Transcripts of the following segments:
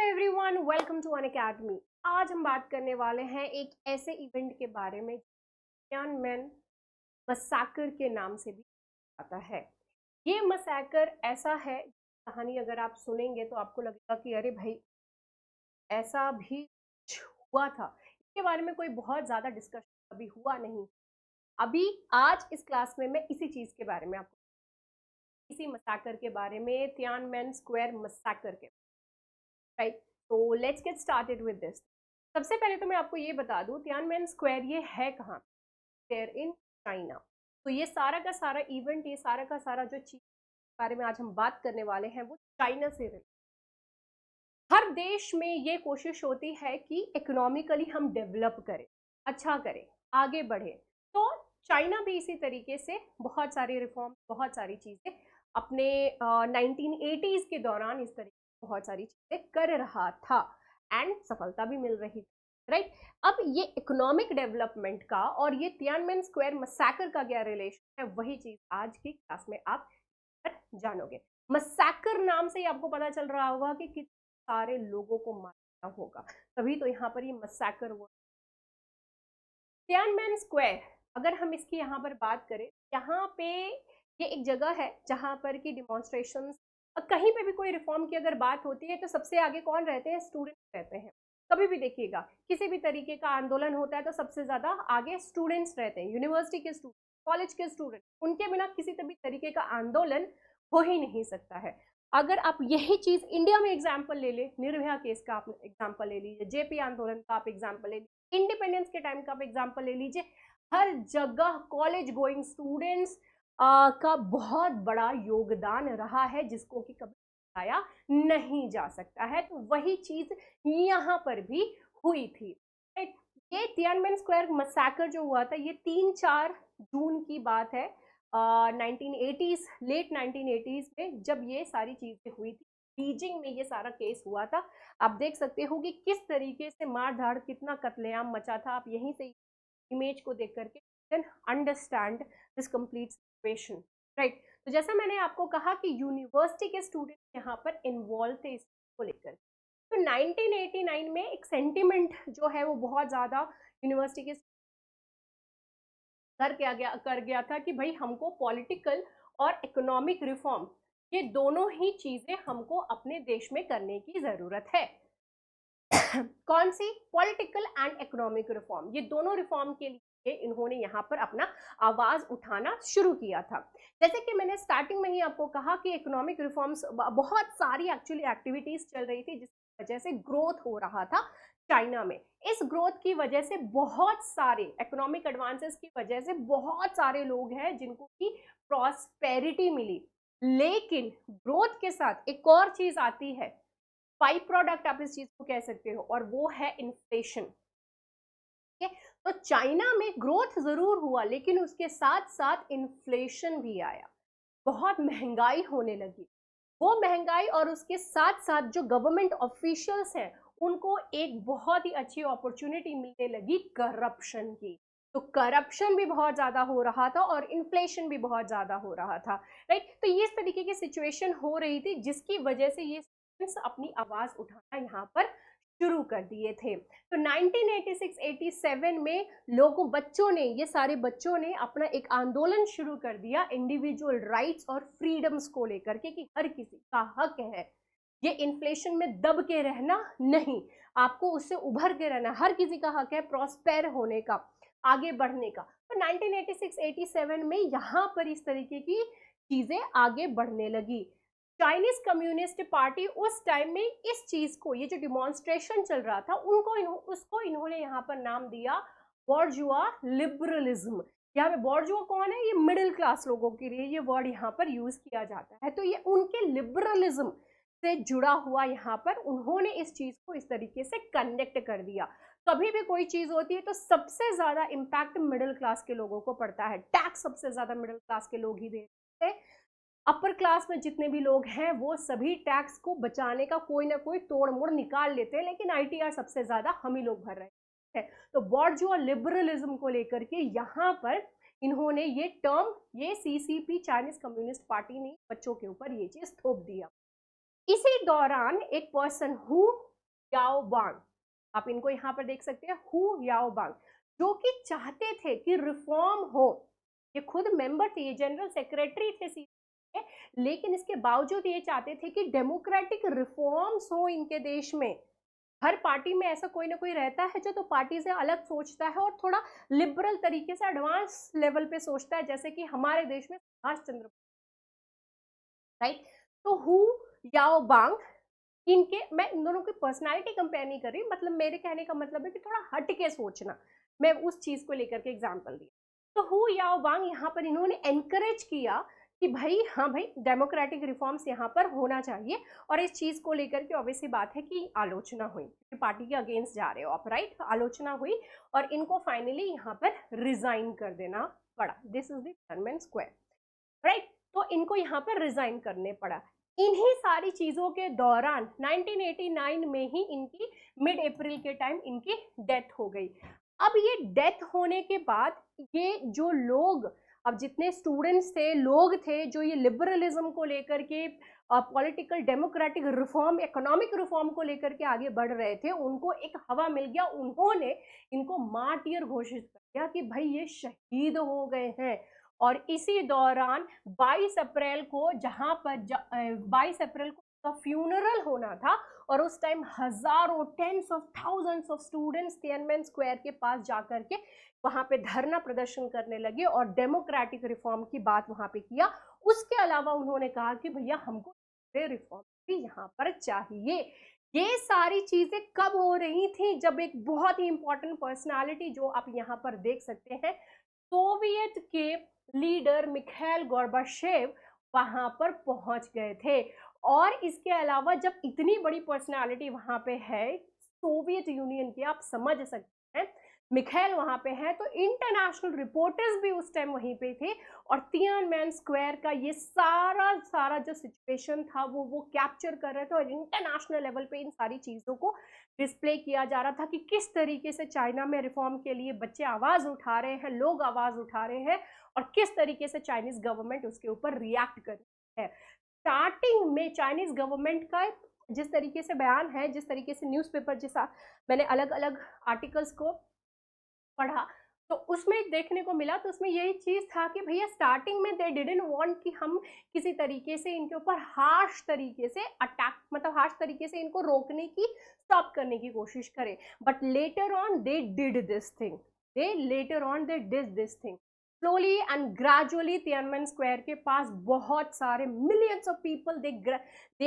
Everyone, welcome to Unacademy. आज हम बात करने वाले हैं एक ऐसे इवेंट के बारे में तियानमेन मसाकर के नाम से भी आता है। ये मसाकर ऐसा है, कहानी अगर आप सुनेंगे तो आपको लगेगा कि अरे भाई ऐसा भी कुछ हुआ था। इसके बारे में कोई बहुत ज़्यादा डिस्कशन अभी हुआ नहीं। अभी आज इस क्लास में मैं इसी चीज़ के बारे में आपको, इसी मसाकर के बारे में, तियानमेन स्क्वायर मसाकर के, राइट। तो let's get started with this. सबसे पहले तो मैं आपको ये बता दूं तियानमेन स्क्वायर ये है कहाँ। There in China. तो ये सारा का सारा इवेंट, ये सारा का सारा जो चीज के बारे में आज हम बात करने वाले हैं वो चाइना से रिलेटेड। हर देश में ये कोशिश होती है कि इकोनॉमिकली हम डेवलप करें, अच्छा करें, आगे बढ़े। तो चाइना भी इसी तरीके से बहुत सारी रिफॉर्म, बहुत सारी चीज़ें अपने 1980s के दौरान इस तरीके से बहुत सारी चीज़ें कर रहा था एंड सफलता भी मिल रही थी, राइट। अब ये इकोनॉमिक डेवलपमेंट का और ये तियानमेन स्क्वायर मसैकर का क्या रिलेशन है, वही चीज़ आज की क्लास में आप जानोगे। मसैकर नाम से ही आपको पता चल रहा होगा कि कितने सारे लोगों को मारा होगा, तभी तो यहाँ पर ये मसैकर हुआ। तियानमेन स्क्वायर, अगर हम इसकी यहाँ पर बात करें, यहाँ पे ये एक जगह है जहाँ पर की डिमॉन्स्ट्रेशंस, कहीं पे भी कोई रिफॉर्म की अगर बात होती है तो सबसे आगे कौन रहते हैं? स्टूडेंट्स रहते हैं। कभी भी देखिएगा किसी भी तरीके का आंदोलन होता है तो सबसे ज्यादा आगे स्टूडेंट्स रहते हैं, यूनिवर्सिटी के स्टूडेंट, कॉलेज के स्टूडेंट। उनके बिना किसी भी तरीके का आंदोलन हो ही नहीं सकता है। अगर आप यही चीज इंडिया में एग्जाम्पल ले ले, निर्भया केस का आप एग्जाम्पल ले लीजिए, जेपी आंदोलन का आप एग्जाम्पल ले लीजिए, इंडिपेंडेंस के टाइम का आप एग्जाम्पल ले लीजिए, हर जगह कॉलेज गोइंग स्टूडेंट्स का बहुत बड़ा योगदान रहा है जिसको कि कभी बताया नहीं जा सकता है। तो वही चीज यहाँ पर भी हुई थी, राइट। ये तियानमेन स्क्वायर मसैकर जो हुआ था ये 3-4 जून की बात है, 1980s, लेट 1980s में जब ये सारी चीजें हुई थी। बीजिंग में ये सारा केस हुआ था। आप देख सकते हो कि किस तरीके से मार धाड़, कितना कत्लेआम मचा था। आप यहीं से इमेज को देख करके can understand this complete situation, right. तो जैसा मैंने आपको कहा कि यूनिवर्सिटी के स्टूडेंट यहाँ पर इन्वॉल्व थे इसको लेकर। तो 1989 में एक सेंटिमेंट जो है वो बहुत ज्यादा यूनिवर्सिटी के कर गया था कि भाई हमको पॉलिटिकल और इकोनॉमिक रिफॉर्म, ये दोनों ही चीजें हमको अपने देश में करने की जरूरत है। कौन सी? Political and economic reform. ये दोनों रिफॉर्म के लिए इन्होंने यहाँ पर अपना आवाज उठाना शुरू किया था। जैसे कि मैंने स्टार्टिंग में ही आपको कहा कि इकोनॉमिक रिफॉर्म्स, बहुत सारी एक्चुअली एक्टिविटीज चल रही थी जिसकी वजह से ग्रोथ हो रहा था चाइना में। इस ग्रोथ की वजह से बहुत सारे इकोनॉमिक एडवांसेस की वजह से बहुत सारे लोग हैं जिनको की प्रॉस्पेरिटी मिली। लेकिन ग्रोथ के साथ एक और चीज आती है, बाई प्रोडक्ट आप इस चीज को कह सकते हो, और वो है इन्फ्लेशन। ठीक है, तो चाइना में ग्रोथ जरूर हुआ लेकिन उसके साथ साथ इन्फ्लेशन भी आया, बहुत महंगाई होने लगी। वो महंगाई और उसके साथ साथ जो गवर्नमेंट ऑफिशियल्स हैं उनको एक बहुत ही अच्छी अपॉर्चुनिटी मिलने लगी करप्शन की। तो करप्शन भी बहुत ज्यादा हो रहा था और इन्फ्लेशन भी बहुत ज्यादा हो रहा था, राइट। तो ये इस तरीके की सिचुएशन हो रही थी जिसकी वजह से ये अपनी आवाज उठाना यहाँ पर शुरू कर दिए थे। तो 1986-87 में लोगों, बच्चों ने, ये सारे बच्चों ने अपना एक आंदोलन शुरू कर दिया इंडिविजुअल राइट्स और फ्रीडम्स को लेकर के कि हर किसी का हक है ये इन्फ्लेशन में दब के रहना नहीं, आपको उससे उभर के रहना। हर किसी का हक है प्रॉस्पेर होने का, आगे बढ़ने का। तो 1986-87 में यहाँ पर इस तरीके की चीजें आगे बढ़ने लगी। चाइनीज कम्युनिस्ट पार्टी उस टाइम में इस चीज को, ये जो डिमॉन्स्ट्रेशन चल रहा था उसको इन्होंने यहाँ पर नाम दिया बॉर्जुआ लिबरलिज्म। यहाँ पे बॉर्जुआ कौन है? ये मिडिल क्लास लोगों के लिए ये वर्ड यहाँ पर यूज किया जाता है। तो ये उनके लिबरलिज्म से जुड़ा हुआ, यहाँ पर उन्होंने इस चीज को इस तरीके से कनेक्ट कर दिया। कभी भी कोई चीज होती है तो सबसे ज्यादा इम्पैक्ट मिडिल क्लास के लोगों को पड़ता है, टैक्स सबसे ज्यादा मिडिल क्लास के लोग ही देते हैं। अपर क्लास में जितने भी लोग हैं वो सभी टैक्स को बचाने का कोई ना कोई तोड़ मोड़ निकाल लेते हैं, लेकिन आईटीआर सबसे ज्यादा हम ही लोग भर रहे हैं। तो बॉर्जुआ लिबरलिज्म को लेकर के यहाँ पर इन्होंने ये टर्म, ये सीसीपी, चाइनीज कम्युनिस्ट पार्टी ने बच्चों के ऊपर ये चीज थोप दिया। इसी दौरान एक पर्सन हु याओबांग, आप इनको यहाँ पर देख सकते हैं, हु याओबांग, जो कि चाहते थे कि रिफॉर्म हो। ये खुद मेंबर थे, ये जनरल सेक्रेटरी थे सीधे, लेकिन इसके बावजूद ये चाहते थे कि डेमोक्रेटिक रिफॉर्म्स हो इनके देश में। हर पार्टी में ऐसा कोई ना कोई रहता है जो तो पार्टी से अलग सोचता है और थोड़ा लिबरल तरीके से एडवांस लेवल पे सोचता है, जैसे कि हमारे देश में सुभाष चंद्र, राइट। तो हु याओबांग, इनके, मैं इन दोनों की पर्सनालिटी कंपेयर नहीं कर रही, मतलब मेरे कहने का मतलब है कि थोड़ा हट के सोचना, मैं उस चीज को लेकर के एग्जांपल दी। तो हु याओबांग यहाँ पर इन्होंने एनकरेज किया कि भाई हाँ भाई डेमोक्रेटिक रिफॉर्म्स यहाँ पर होना चाहिए, और इस चीज को लेकर के ऑब्वियसली बात है कि आलोचना हुई कि पार्टी के अगेंस्ट जा रहे हो आप, राइट। आलोचना हुई और इनको फाइनली यहाँ पर रिजाइन कर देना पड़ा। This is the Tiananmen square, right. तो इनको यहाँ पर रिजाइन करने पड़ा। इन्हीं सारी चीजों के दौरान 1989 में ही इनकी मिड अप्रैल के टाइम इनकी डेथ हो गई। अब ये डेथ होने के बाद ये जो लोग, अब जितने स्टूडेंट्स थे, लोग थे जो ये लिबरलिज्म को लेकर के, political democratic reform, economic reform को लेकर के आगे बढ़ रहे थे, उनको एक हवा मिल गया। उन्होंने इनको मार्टियर घोषित कर दिया कि भाई ये शहीद हो गए हैं। और इसी दौरान 22 अप्रैल को, जहां पर 22 अप्रैल को का फ्यूनरल होना था, और उस टाइम हजारों, tens of thousands of students Tiananmen square के पास जाकर के वहां पे धरना प्रदर्शन करने लगे और डेमोक्रेटिक रिफॉर्म की बात वहां पे किया। उसके अलावा उन्होंने कहा कि भैया हमको रिफॉर्म भी यहाँ पर चाहिए। ये सारी चीजें कब हो रही थी? जब एक बहुत ही इंपॉर्टेंट पर्सनालिटी, जो आप यहाँ पर देख सकते हैं, सोवियत के लीडर मिखाइल गोर्बाचेव वहां पर पहुंच गए थे। और इसके अलावा जब इतनी बड़ी पर्सनालिटी वहां पे है सोवियत यूनियन की, आप समझ सकते हैं, मिखाइल वहां पे है, तो इंटरनेशनल रिपोर्टर्स भी उस टाइम वहीं पे थे और तियानमेन स्क्वायर का ये सारा जो सिचुएशन था वो कैप्चर कर रहे थे, और इंटरनेशनल लेवल पे इन सारी चीजों को डिस्प्ले किया जा रहा था कि किस तरीके से चाइना में रिफॉर्म के लिए बच्चे आवाज उठा रहे हैं, लोग आवाज उठा रहे हैं, और किस तरीके से चाइनीज गवर्नमेंट उसके ऊपर रिएक्ट कर रही है। स्टार्टिंग में चाइनीज गवर्नमेंट का जिस तरीके से बयान है, जिस तरीके से न्यूज़पेपर, जैसा मैंने अलग अलग आर्टिकल्स को पढ़ा, तो उसमें देखने को मिला, तो उसमें यही चीज था कि भैया स्टार्टिंग में दे डिडंट वांट कि हम किसी तरीके से इनके ऊपर हार्श तरीके से अटैक, मतलब हार्श तरीके से इनको रोकने की, स्टॉप करने की कोशिश करें, but later on they did this thing, they did this thing slowly and gradually. Tiananmen square के पास बहुत सारे millions of people they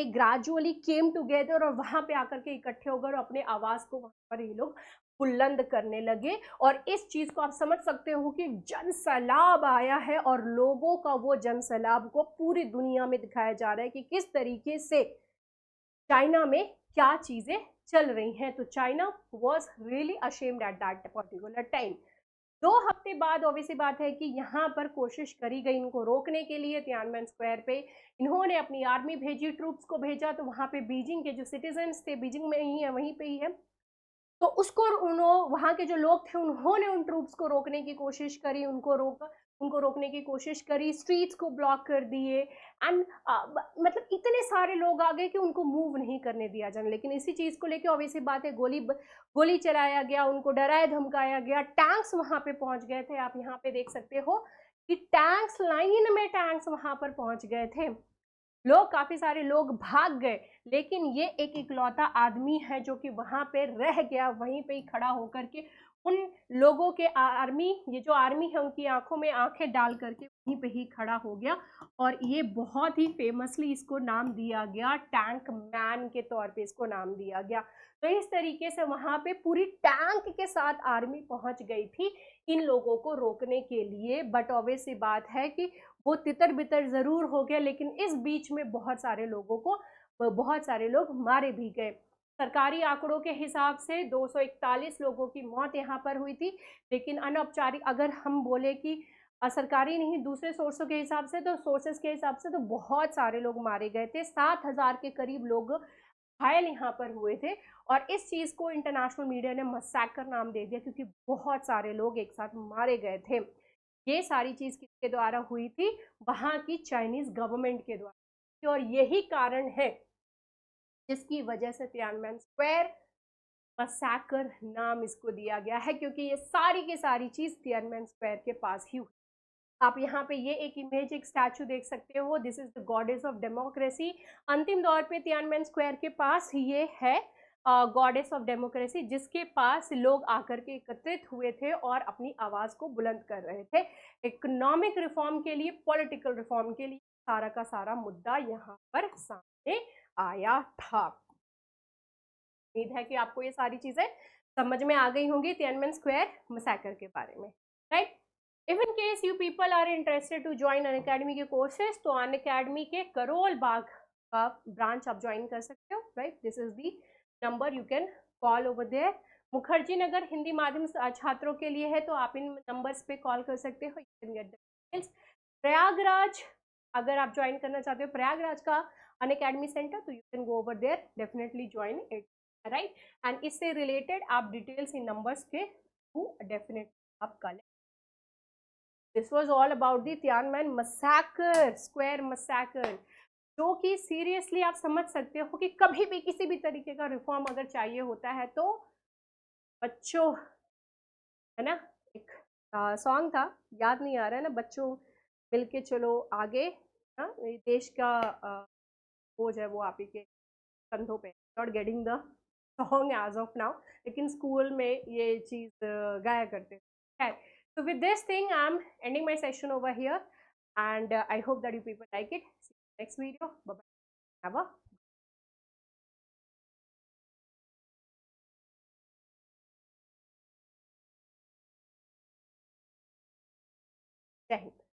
gradually came together, और वहां पे आकर के इकट्ठे हो गए और अपने आवाज को वहां पर ये लोग बुलंद करने लगे। और इस चीज को आप समझ सकते हो कि जन सैलाब आया है, और लोगों का वो जन सैलाब को पूरी दुनिया में दिखाया जा रहा है कि किस तरीके से चाइना में क्या चीजें चल रही हैं। तो China was really ashamed at that particular time. 2 हफ्ते बाद ऑब्वियसली बात है कि यहाँ पर कोशिश करी गई इनको रोकने के लिए। तियानमेन स्क्वायर पे इन्होंने अपनी आर्मी भेजी, ट्रूप्स को भेजा, तो वहां पे बीजिंग के जो सिटीजन्स थे, बीजिंग में ही है, वहीं पे ही है, तो उसको उन्होंने, वहां के जो लोग थे, उन्होंने उन ट्रूप्स को रोकने की कोशिश करी, उनको रोकने की कोशिश करी, स्ट्रीट्स को ब्लॉक कर दिए, एंड मतलब इतने सारे लोग आ गए कि उनको मूव नहीं करने दिया जाने। लेकिन इसी चीज को लेके ऑब्वियसली बात है, गोली चलाया गया, उनको डराया धमकाया गया, टैंक्स वहां पे पहुंच गए थे। आप यहाँ पे देख सकते हो कि टैंक्स, लाइन में टैंक्स वहां पर पहुंच गए थे, लोग, काफी सारे लोग भाग गए, लेकिन ये एक इकलौता आदमी है जो कि वहां पे रह गया, वहीं पे ही खड़ा होकर के उन लोगों के, आर्मी, ये जो आर्मी है उनकी आंखों में आंखें डाल करके वहीं पे ही खड़ा हो गया। और ये बहुत ही फेमसली इसको नाम दिया गया, टैंक मैन के तौर पे इसको नाम दिया गया। तो इस तरीके से वहां पे पूरी टैंक के साथ आर्मी पहुंच गई थी इन लोगों को रोकने के लिए। बट ऑब्वियसली बात है कि वो तितर बितर जरूर हो गया, लेकिन इस बीच में बहुत सारे लोग मारे भी गए। सरकारी आंकड़ों के हिसाब से 241 लोगों की मौत यहाँ पर हुई थी, लेकिन अनौपचारिक अगर हम बोले कि सरकारी नहीं, दूसरे सोर्सों के हिसाब से, तो सोर्सेस के हिसाब से तो बहुत सारे लोग मारे गए थे। 7,000 के करीब लोग घायल यहाँ पर हुए थे, और इस चीज को इंटरनेशनल मीडिया ने मसैकर नाम दे दिया, क्योंकि बहुत सारे लोग एक साथ मारे गए थे। ये सारी चीज किसके द्वारा हुई थी? वहां की चाइनीज गवर्नमेंट के द्वारा। और यही कारण है जिसकी वजह से तियानमेन स्क्वायर मसैकर नाम इसको दिया गया है क्योंकि ये सारी की सारी चीज तियानमेन स्क्वायर के पास ही हुई। आप यहाँ पे ये एक इमेज, एक स्टैचू देख सकते हो, this is the goddess of democracy. अंतिम दौर पे तियानमेन स्क्वायर के पास ये है गॉडेस ऑफ डेमोक्रेसी, जिसके पास लोग आकर के एकत्रित हुए थे और अपनी आवाज को बुलंद कर रहे थे। इकोनॉमिक रिफॉर्म के लिए, पॉलिटिकल रिफॉर्म के लिए सारा का सारा मुद्दा यहाँ पर सामने आया था। उम्मीद है कि आपको ये सारी चीजें समझ में आ गई होंगी तियानमेन स्क्वायर मसैकर के बारे में, right. If in case you people are interested to join Unacademy के कोर्सेज, तो अनअकैडमी के करोल बाग का ब्रांच आप ज्वाइन कर सकते हो, right. This is the number you can call over there. Mukherjee Nagar Hindi माध्यम छात्रों के लिए है, तो आप इन नंबर्स पे कॉल कर सकते हो, you can get the details. Prayagraj अगर आप ज्वाइन करना चाहते हो प्रयागराज का अनअकैडमी सेंटर, तो you can go over there, definitely join it, right. And इससे रिलेटेड आप डिटेल्स इन नंबर्स के थ्रू डेफिनेटली आप collect. This was all about the Tiananmen massacre, square massacre, जो कि सीरियसली आप समझ सकते हो कि कभी भी किसी भी तरीके का रिफॉर्म अगर चाहिए होता है तो बच्चों, है ना, एक सॉन्ग था, याद नहीं आ रहा है ना, बच्चों मिलके चलो आगे, ना, देश का बोझ है वो आप ही के कंधों पे। Not getting the song as of now, लेकिन स्कूल में ये चीज गाया करते हैं। So with this thing, I'm ending my session over here, and I hope that you people like it. See you in the next video. Bye bye. Have a jai hind.